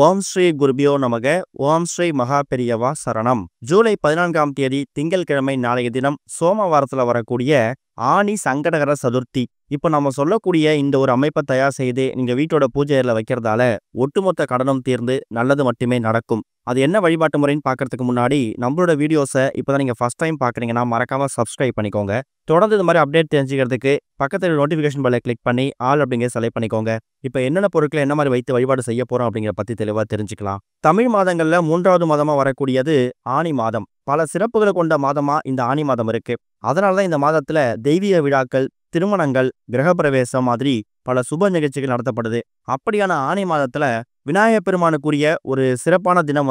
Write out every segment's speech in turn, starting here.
ஓம் ஸ்ரீ குருபியோ நமக. ஓம் ஸ்ரீ மகா பெரியவா சரணம். ஜூலை 14ஆம் தேதி திங்கட்கிழமை நாளைய தினம் சோமவாரத்தில் வரக்கூடிய ஆனி சங்கடகர சதுர்த்தி. இப்போ நம்ம சொல்லக்கூடிய இந்த ஒரு அமைப்பை தயார் செய்து நீங்கள் வீட்டோட பூஜை அறையில் வைக்கிறதால ஒட்டுமொத்த கடனும் தீர்ந்து நல்லது மட்டுமே நடக்கும். அது என்ன வழிபாட்டு முறைன்னு பார்க்கறதுக்கு முன்னாடி நம்மளோட வீடியோஸை இப்போ தான் நீங்கள் ஃபஸ்ட் டைம் பார்க்குறீங்கன்னா மறக்காமல் சப்ஸ்கிரைப் பண்ணிக்கோங்க. தொடர்ந்து இது மாதிரி அப்டேட் தெரிஞ்சுக்கிறதுக்கு பக்கத்தில் நோட்டிஃபிகேஷன் பெல்லை கிளிக் பண்ணி ஆல் அப்படிங்கிற செலக்ட் பண்ணிக்கோங்க. இப்போ என்னென்ன பொருட்களை என்ன மாதிரி வைத்து வழிபாடு செய்ய போகிறோம் அப்படிங்கிற பற்றி தெளிவாக தெரிஞ்சுக்கலாம். தமிழ் மாதங்களில் 3வது மாதமாக வரக்கூடியது ஆனி மாதம். பல சிறப்புகளை கொண்ட மாதமாக இந்த ஆனி மாதம் இருக்கு. அதனால தான் இந்த மாதத்தில் தெய்வீக விழாக்கள், திருமணங்கள், கிரகப்பிரவேசம் மாதிரி பல சுப நிகழ்ச்சிகள் நடத்தப்படுது. அப்படியான ஆனி மாதத்துல விநாயகப் பெருமானுக்குரிய ஒரு சிறப்பான தினம்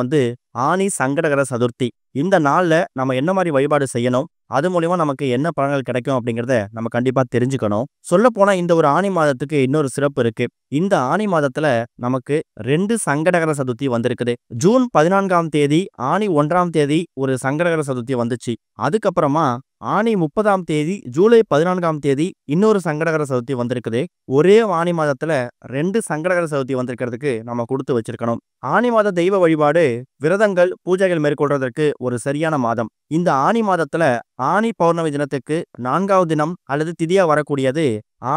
ஆனி சங்கடகர சதுர்த்தி. இந்த நாள்ல நம்ம என்ன மாதிரி வழிபாடு செய்யணும், அது மூலியமா நமக்கு என்ன பலன்கள் கிடைக்கும் அப்படிங்கிறத நம்ம கண்டிப்பா தெரிஞ்சுக்கணும். சொல்ல போனா இந்த ஒரு ஆனி மாதத்துக்கு இன்னொரு சிறப்பு இருக்கு. இந்த ஆனி மாதத்துல நமக்கு 2 சங்கடகர சதுர்த்தி வந்திருக்குது. ஜூன் 14ஆம் தேதி ஆனி 1ஆம் தேதி ஒரு சங்கடகர சதுர்த்தி வந்துச்சு. அதுக்கப்புறமா ஆனி 30ஆம் தேதி ஜூலை 14ஆம் தேதி இன்னொரு சங்கடகர சதுர்த்தி வந்திருக்குது. ஒரே ஆனி மாதத்துல 2 சங்கடகர சதுர்த்தி வந்திருக்கிறதுக்கு நம்ம கொடுத்து வச்சிருக்கணும். ஆனி மாத தெய்வ வழிபாடு, விரதங்கள், பூஜைகள் மேற்கொள்றதற்கு ஒரு சரியான மாதம். இந்த ஆனி மாதத்துல ஆனி பௌர்ணமி தினத்துக்கு 4வது தினம் அல்லது திதியா வரக்கூடியது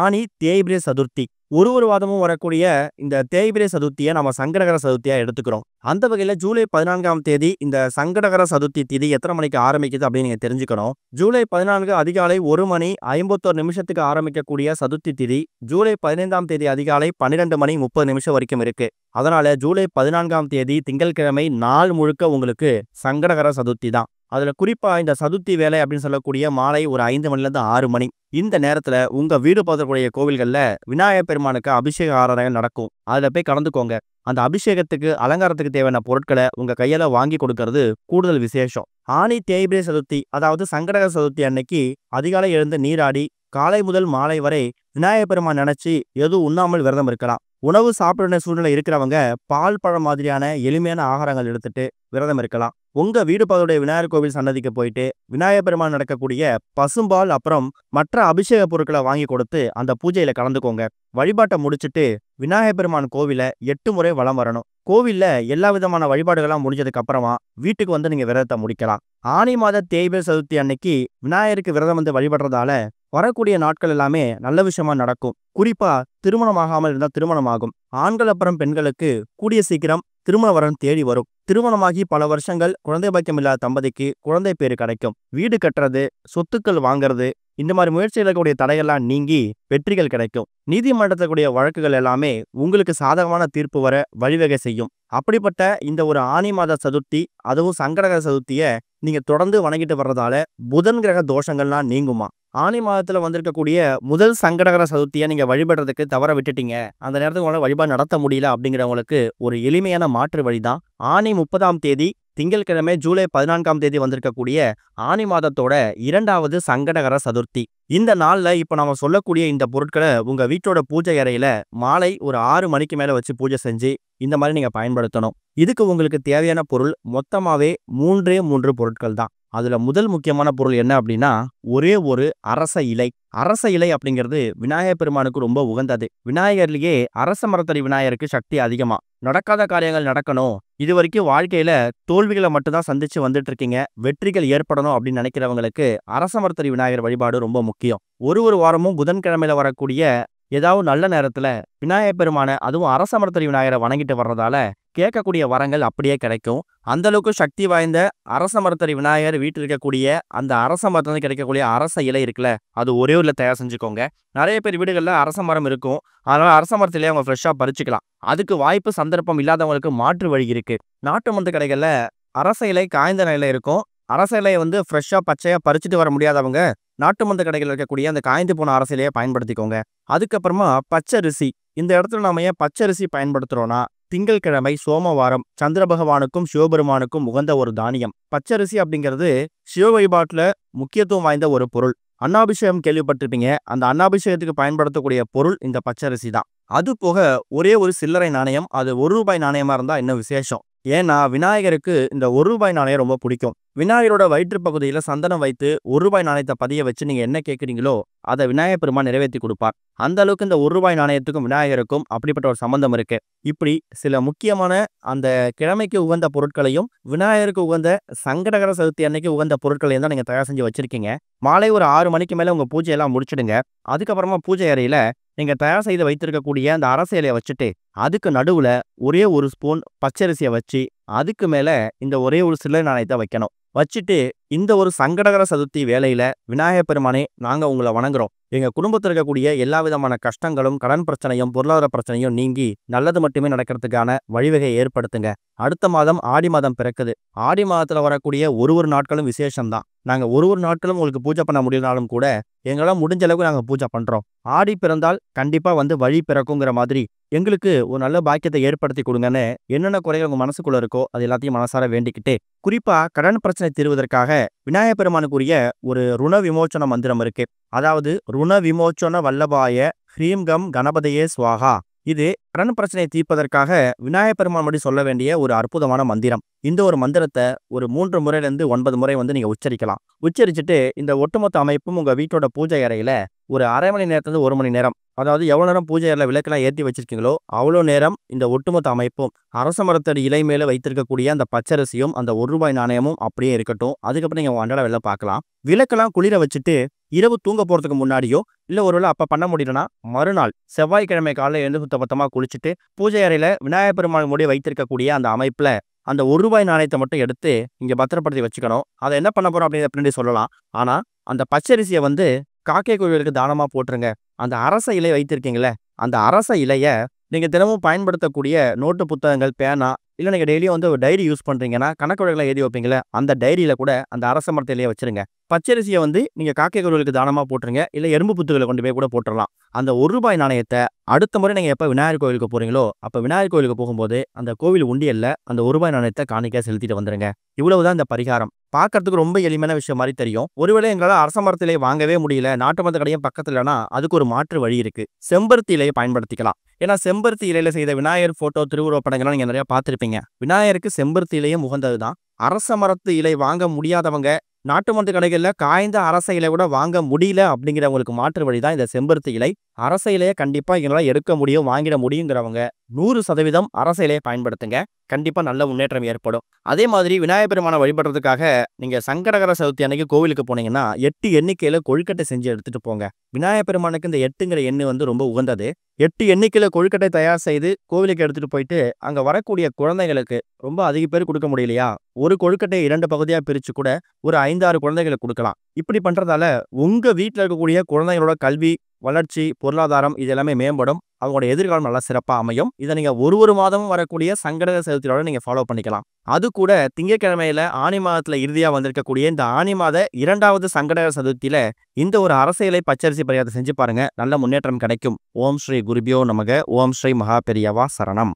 ஆனி தேய்பிரை சதுர்த்தி. ஒரு வாதமும் வரக்கூடிய இந்த தேய்பிரை சதுர்த்தியை நம்ம சங்கடகர சதுர்த்தியா எடுத்துக்கிறோம். அந்த வகையில ஜூலை 14ஆம் தேதி இந்த சங்கடகர சதுர்த்தி திதி எத்தனை மணிக்கு ஆரம்பிக்குது அப்படின்னு நீங்க தெரிஞ்சுக்கணும். ஜூலை 14 அதிகாலை 1:51 ஆரம்பிக்கக்கூடிய சதுர்த்தி திதி ஜூலை 15ஆம் தேதி அதிகாலை 12:30 வரைக்கும் இருக்கு. அதனால ஜூலை 14ஆம் தேதி திங்கட்கிழமை நாள் முழுக்க உங்களுக்கு சங்கடகர சதுர்த்தி தான். அதுல குறிப்பா இந்த சதுர்த்தி வேலை அப்படின்னு சொல்லக்கூடிய மாலை ஒரு 5 மணிலேருந்து 6 மணி. இந்த நேரத்துல உங்க வீடு பார்க்கக்கூடிய கோவில்கள்ல விநாயகர் பெருமானுக்கு அபிஷேக ஆராதனை நடக்கும். அதுல போய் கலந்துக்கோங்க. அந்த அபிஷேகத்துக்கு அலங்காரத்துக்கு தேவையான பொருட்களை உங்க கையால வாங்கி கொடுக்கறது கூடுதல் விசேஷம். ஆனி தேய்பிரை சதுர்த்தி அதாவது சங்கடகர சதுர்த்தி அன்னைக்கு அதிகாலை எழுந்து நீராடி காலை முதல் மாலை வரை விநாயகர் பெருமான் நினைச்சு எதுவும் உண்ணாமல் விரதம் இருக்கலாம். உணவு சாப்பிடுற சூழ்நிலை இருக்கிறவங்க பால் பழம் மாதிரியான எளிமையான ஆகாரங்கள் எடுத்துட்டு விரதம் இருக்கலாம். உங்க வீடு பக்கத்துடைய விநாயகர் கோவில் சன்னதிக்கு போயிட்டு விநாயகர் பெருமான் நடக்கக்கூடிய பசும்பால் அப்புறம் மற்ற அபிஷேக பொருட்களை வாங்கி கொடுத்து அந்த பூஜையில கலந்துக்கோங்க. வழிபாட்டை முடிச்சுட்டு விநாயகர் பெருமான் கோவில 8 முறை வலம் வரணும். கோவில்ல எல்லா விதமான வழிபாடுகள்லாம் முடிஞ்சதுக்கு அப்புறமா வீட்டுக்கு நீங்க விரதத்தை முடிக்கலாம். ஆனி மாத தேய்பிரை சதுர்த்தி அன்னைக்கு விநாயகருக்கு விரதம் வழிபடுறதால வரக்கூடிய நாட்கள் எல்லாமே நல்ல விஷயமா நடக்கும். குறிப்பா திருமணமாகாமல் இருந்தால் திருமணமாகும். ஆண்கள் அப்புறம் பெண்களுக்கு கூடிய சீக்கிரம் திருமண வரன் தேடி வரும். திருமணமாகி பல வருஷங்கள் குழந்தை பாக்கியம் இல்லாத தம்பதிக்கு குழந்தை பேரு கிடைக்கும். வீடு கட்டுறது, சொத்துக்கள் வாங்குறது, இந்த மாதிரி முயற்சிகளுடைய தடையெல்லாம் நீங்கி வெற்றிகள் கிடைக்கும். நீதிமன்றத்துக்குரிய வழக்குகள் எல்லாமே உங்களுக்கு சாதகமான தீர்ப்பு வர வழிவகை செய்யும். அப்படிப்பட்ட இந்த ஒரு ஆனி மாத சதுர்த்தி, அதுவும் சங்கடகர சதுர்த்திய நீங்க தொடர்ந்து வணங்கிட்டு வர்றதால புதன் கிரக தோஷங்கள்லாம் நீங்குமா. ஆனி மாதத்துல வந்திருக்கக்கூடிய முதல் சங்கடகர சதுர்த்தியை நீங்க வழிபடுறதுக்கு தவற விட்டுட்டீங்க, அந்த நேரத்துக்கு உங்களால வழிபாடு நடத்த முடியல அப்படிங்கிறவங்களுக்கு ஒரு எளிமையான மாற்று வழிதான் ஆனி 30ஆம் தேதி திங்கட்கிழமை ஜூலை 14ஆம் தேதி வந்திருக்கக்கூடிய ஆனி மாதத்தோட 2வது சங்கடகர சதுர்த்தி. இந்த நாள்ல இப்ப நாம சொல்லக்கூடிய இந்த பொருட்களை உங்க வீட்டோட பூஜை அறையில மாலை ஒரு 6 மணிக்கு மேல வச்சு பூஜை செஞ்சு இந்த மாதிரி நீங்க பயன்படுத்தணும். இதுக்கு உங்களுக்கு தேவையான பொருள் மொத்தமாவே 3 பொருட்கள் தான். அதுல முதல் முக்கியமான பொருள் என்ன அப்படின்னா ஒரே ஒரு அரச இலை. அரச இலை அப்படிங்கிறது விநாயகர் பெருமானுக்கு ரொம்ப உகந்தது. விநாயகர்லயே அரச மரத்தடி விநாயகருக்கு சக்தி அதிகமா. நடக்காத காரியங்கள் நடக்கணும், இது வரைக்கும் வாழ்க்கையில தோல்விகளை மட்டும்தான் சந்திச்சு வந்துட்டு இருக்கீங்க, வெற்றிகள் ஏற்படணும் அப்படின்னு நினைக்கிறவங்களுக்கு அரச மரத்தடி விநாயகர் வழிபாடு ரொம்ப முக்கியம். ஒரு வாரமும் புதன்கிழமையில வரக்கூடிய ஏதாவது நல்ல நேரத்துல விநாயகர் பெருமான அதுவும் அரச மரத்தடி விநாயகரை வணங்கிட்டு வர்றதால கேட்கக்கூடிய வரங்கள் அப்படியே கிடைக்கும். அந்த அளவுக்கு சக்தி வாய்ந்த அரச மரத்தடி விநாயகர் வீட்டில் இருக்கக்கூடிய அந்த அரச மரத்துல கிடைக்கக்கூடிய அரச இலை இருக்குல்ல, அது ஒரே ஊர்ல தயார் செஞ்சுக்கோங்க. நிறைய பேர் வீடுகளில் அரச மரம் இருக்கும், அதனால அரச மரத்திலேயே அவங்க ஃப்ரெஷ்ஷா பறிச்சுக்கலாம். அதுக்கு வாய்ப்பு சந்தர்ப்பம் இல்லாதவங்களுக்கு மாற்று வழி இருக்கு. நாட்டு மருந்து கடைகள்ல அரச இலை காய்ந்த நிலையில இருக்கும். அரச இலையை ஃப்ரெஷ்ஷா பச்சையா பறிச்சுட்டு வர முடியாதவங்க நாட்டு மருந்து கடைகள் இருக்கக்கூடிய அந்த காய்ந்து போன அரச இலையை பயன்படுத்திக்கோங்க. அதுக்கப்புறமா பச்சரிசி. இந்த இடத்துல நாம ஏன் பச்சரிசி பயன்படுத்துறோம்னா திங்கட்கிழமை சோமவாரம் சந்திர பகவானுக்கும் சிவபெருமானுக்கும் உகந்த ஒரு தானியம். பச்சரிசி அப்படிங்கிறது சிவ வழிபாட்டுல முக்கியத்துவம் வாய்ந்த ஒரு பொருள். அன்னாபிஷேகம் கேள்விப்பட்டிருப்பீங்க. அந்த அன்னாபிஷேகத்துக்கு பயன்படுத்தக்கூடிய பொருள் இந்த பச்சரிசி தான். அது போக ஒரே ஒரு சில்லறை நாணயம், அது 1 ரூபாய் நாணயமா இருந்தா இன்னும் விசேஷம். ஏன்னா விநாயகருக்கு இந்த ₹1 நாணயம் ரொம்ப பிடிக்கும். விநாயகரோட வயிற்று பகுதியில சந்தனம் வைத்து ₹1 நாணயத்த பதிய வச்சு நீங்க என்ன கேட்கிறீங்களோ, அத விநாயகர் பெருமான் நிறைவேத்தி குடுப்பார். அந்த அளவுக்கு இந்த ₹1 நாணயத்துக்கும் விநாயகருக்கும் அப்படிப்பட்ட ஒரு சம்பந்தம் இருக்கு. இப்படி சில முக்கியமான அந்த கிழமைக்கு உகந்த பொருட்களையும், விநாயகருக்கு உகந்த சங்கடகர சதுர்த்தி அன்னைக்கு உகந்த பொருட்களையும் தான் நீங்க தயார் செஞ்சு வச்சிருக்கீங்க. மாலை ஒரு 6 மணிக்கு மேல உங்க பூஜையெல்லாம் முடிச்சிடுங்க. அதுக்கப்புறமா பூஜை அறையில நீங்க தயார் செய்து வைத்திருக்கக்கூடிய அந்த அரச இலைய வச்சுட்டு, அதுக்கு நடுவுல ஒரே 1 ஸ்பூன் பச்சரிசிய வச்சு, அதுக்கு மேல இந்த ஒரே ஒரு சில்லறை நாணயத்த வைக்கணும். வச்சுட்டு, இந்த ஒரு சங்கடகர சதுர்த்தி வேளையில விநாயகர் பெருமானே நாங்க உங்கள வணங்குறோம். எங்க குடும்பத்துல இருக்கக்கூடிய எல்லா விதமான கஷ்டங்களும், கடன் பிரச்சனையும், பொருளாதார பிரச்சனையும் நீங்கி நல்லது மட்டுமே நடக்கிறதுக்கான வழிவகை ஏற்படுத்துங்க. அடுத்த மாதம் ஆடி மாதம் பிறக்குது. ஆடி மாதத்துல வரக்கூடிய ஒரு நாட்களும் விசேஷம் தான். நாங்க ஒரு நாட்களும் உங்களுக்கு பூஜை பண்ண முடியலனாலும் கூட, எங்களால முடிஞ்ச அளவுக்கு நாங்க பூஜை பண்றோம். ஆடி பிறந்தால் கண்டிப்பா வழி பிறக்குங்கிற மாதிரி எங்களுக்கு ஒரு நல்ல பாக்கியத்தை ஏற்படுத்தி கொடுங்கன்னு என்னென்ன குறைகள் உங்க மனசுக்குள்ள இருக்கோ அது எல்லாத்தையும் மனசார வேண்டிக்கிட்டு, குறிப்பா கடன் பிரச்சனை தீர்வதற்காக விநாயகர் பெருமானுக்குரிய ஒரு ருண விமோச்சன மந்திரம் இருக்கு. அதாவது ருண விமோச்சன வல்லபாய ஹ்ரீம் கம் கணபதியே ஸ்வாஹா. இது கடன் பிரச்சனையை தீர்ப்பதற்காக விநாயகர் பெருமான் முன்னாடி சொல்ல வேண்டிய ஒரு அற்புதமான மந்திரம். இந்த ஒரு மந்திரத்தை ஒரு 3 முறையிலிருந்து 9 முறை நீங்க உச்சரிக்கலாம். உச்சரிச்சுட்டு இந்த ஒட்டுமொத்த அமைப்பும் உங்க வீட்டோட பூஜை அறையில ஒரு அரை மணி நேரத்திலிருந்து 1 மணி நேரம், அதாவது எவ்வளவு நேரம் பூஜை அறையில விளக்கெல்லாம் ஏற்றி வச்சிருக்கீங்களோ அவ்வளோ நேரம் இந்த ஒட்டுமொத்த அமைப்பும் அரச மரத்தடி இலை மேல வைத்திருக்கக்கூடிய அந்த பச்சரிசியும் அந்த ₹1 நாணயமும் அப்படியே இருக்கட்டும். அதுக்கப்புறம் நீங்க உங்க அன்றாட வேலை பார்க்கலாம். விளக்கெல்லாம் குளிர வச்சுட்டு இரவு தூங்க போறதுக்கு முன்னாடியோ, இல்ல ஒருவேளை அப்ப பண்ண முடியலன்னா மறுநாள் செவ்வாய்க்கிழமை காலையில எழுந்து சுத்தபத்தமா குளிச்சுட்டு பூஜை அறையில விநாயகர் பெருமான் முன்னாடி வைத்திருக்கக்கூடிய அந்த அமைப்புல அந்த ₹1 நாணயத்தை மட்டும் எடுத்து இங்க பத்திரப்படுத்தி வச்சுக்கணும். அதை என்ன பண்ண போறோம் அப்படிங்கிற பின்னாடி சொல்லலாம். ஆனா அந்த பச்சரிசியை காக்கை கோயிலுக்கு தானமா போட்டுருங்க. அந்த அரச இலை வைத்திருக்கீங்களே, அந்த அரச இலைய நீங்க தினமும் பயன்படுத்தக்கூடிய நோட்டு புத்தகங்கள், பேனா, இல்ல நீங்க டெய்லியும் ஒரு டைரி யூஸ் பண்றீங்கன்னா கணக்கு வழக்குலாம் எழுதி வைப்பீங்களே, அந்த டைரியில கூட அந்த அரச மரத்து இலைய வச்சிருங்க. பச்சரிசிய நீங்க காக்கை கோயிலுக்கு தானமா போட்டுருங்க. இல்ல எறும்பு புத்துகளை கொண்டு போய் கூட போட்டுறலாம். அந்த ₹1 நாணயத்த அடுத்த முறை நீங்க எப்ப விநாயகர் கோயிலுக்கு போறீங்களோ, அப்ப விநாயகர் கோயிலுக்கு போகும்போது அந்த கோவில் உண்டியல்ல அந்த ₹1 நாணயத்த காணிக்கையா செலுத்திட்டு வந்துருங்க. இவ்வளவுதான் இந்த பரிகாரம். பார்க்கறதுக்கு ரொம்ப எளிமையான விஷயம் மாதிரி தெரியும். ஒருவேளை எங்களால அரச மரத்திலே வாங்கவே முடியல, நாட்டு மருந்து கடையும் பக்கத்துல இல்லைன்னா அதுக்கு ஒரு மாற்று வழி இருக்கு. செம்பருத்தி இலையை பயன்படுத்திக்கலாம். ஏன்னா செம்பருத்தி இலையில செய்த விநாயகர் போட்டோ, திருவுருவ படங்கள்லாம் நீங்க நிறைய பார்த்திருப்பீங்க. விநாயகருக்கு செம்பருத்தி இலையும் உகந்ததுதான். அரச மரத்து இலை வாங்க முடியாதவங்க, நாட்டு மருந்து கடைகள்ல காய்ந்த அரச இலை கூட வாங்க முடியல அப்படிங்கிறவங்களுக்கு மாற்று வழிதான் இந்த செம்பருத்தி இலை. அரச இலையை கண்டிப்பா எங்களால எடுக்க முடியும், வாங்கிட முடியுங்கிறவங்க 100% அரச இலையை பயன்படுத்துங்க. கண்டிப்பா நல்ல முன்னேற்றம் ஏற்படும். அதே மாதிரி விநாயகர் பெருமானை வழிபடுறதுக்காக நீங்க சங்கடகர சதுர்த்தி அன்னைக்கு கோவிலுக்கு போனீங்கன்னா 8 எண்ணிக்கையில கொழுக்கட்டை செஞ்சு எடுத்துட்டு போங்க. விநாயகர் பெருமானுக்கு இந்த 8ங்கிற எண்ணு ரொம்ப உகந்தது. 8 எண்ணிக்கையில கொழுக்கட்டை தயார் செய்து கோவிலுக்கு எடுத்துட்டு போயிட்டு அங்க வரக்கூடிய குழந்தைகளுக்கு, ரொம்ப அதிக பேர் கொடுக்க முடியலையா, ஒரு கொழுக்கட்டையை 2 பகுதியா பிரிச்சு கூட ஒரு 5, 6 குழந்தைகளுக்கு கொடுக்கலாம். இப்படி பண்றதால உங்க வீட்டுல இருக்கக்கூடிய குழந்தைகளோட கல்வி, வளர்ச்சி, பொருளாதாரம் இது எல்லாமே மேம்படும். அவங்களோட எதிர்காலம் நல்லா சிறப்பா அமையும். இதை நீங்க ஒரு மாதமும் வரக்கூடிய சங்கடகர சதுர்த்தியோட நீங்க ஃபாலோ பண்ணிக்கலாம். அது கூட திங்கட்கிழமையில ஆனி மாதத்துல இறுதியா வந்திருக்கக்கூடிய இந்த ஆனி மாத 2வது சங்கடகர சதுர்த்தியில இந்த ஒரு அரச இலை பச்சரிசி பரிகாரத்தை செஞ்சு பாருங்க. நல்ல முன்னேற்றம் கிடைக்கும். ஓம் ஸ்ரீ குருபியோ நமக. ஓம் ஸ்ரீ மகா பெரியவா சரணம்.